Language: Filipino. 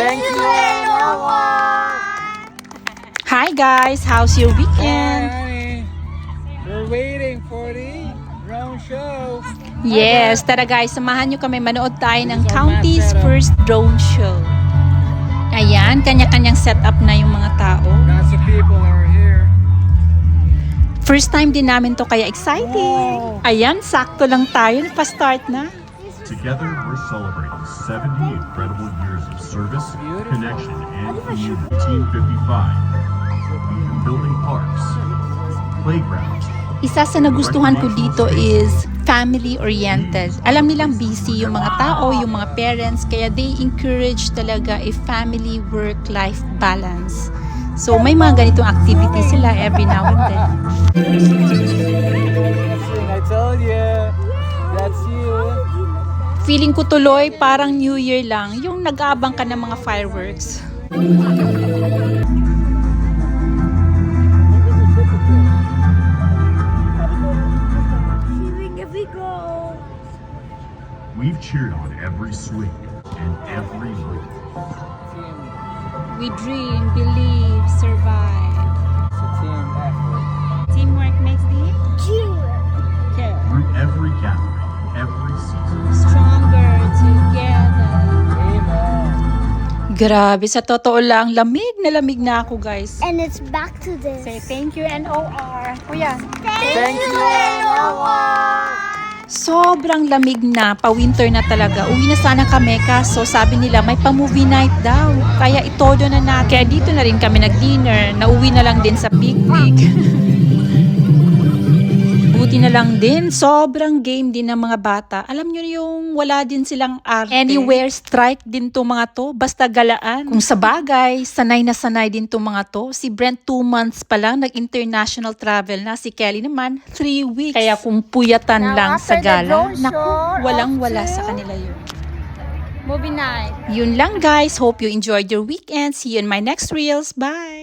Thank you, everyone. Hi guys, how's your weekend? Hi, honey. We're waiting for the drone show. Yes, tara guys, samahan nyo kami manood tayo ng County's first drone show. Ayan, kanya-kanyang setup na yung mga tao. Lots of people are here. First time din namin to kaya exciting. Wow. Ayan, sakto lang tayo, pa-start na. Together, we're celebrating 70 incredible years of service, connection, and community. Team 55. We've been building parks, playgrounds. Isa sa nagustuhan ko dito is family-oriented. Alam nilang busy yung mga tao, yung mga parents, kaya they encourage talaga a family work-life balance. So may mga ganitong activities sila every now and then. I told you, that's you. Feeling ko tuloy parang New Year lang, yung nag-aabang ka ng mga fireworks. We've cheered on every swing and every move. We dream, believe, survive. It's a team effort. Teamwork makes the care. Through every gathering, every season. Stronger together. Amen. Grabe, sa totoo lang, lamig na ako guys. And it's back to this. Say thank you NOR. Kuya. Thank you, everyone. Sobrang lamig na, pa-winter na talaga. Uwi na sana kami kaso sabi nila may pa-movie night daw. Kaya itodo na natin. Kaya dito na rin kami nag-dinner. Nauwi na lang din sa picnic. Buti na lang din, sobrang game din ng mga bata. Alam nyo yung wala din silang arte. Anywhere strike din to mga to, basta galaan. Kung sa bagay, sanay na sanay din to mga to. Si Brent 2 months pa lang, nag-international travel na. Si Kelly naman, 3 weeks. Kaya kung puyatan lang sa gala, naku, walang-wala sa kanila yun. Movie night. Yun lang guys, hope you enjoyed your weekend. See you in my next reels. Bye!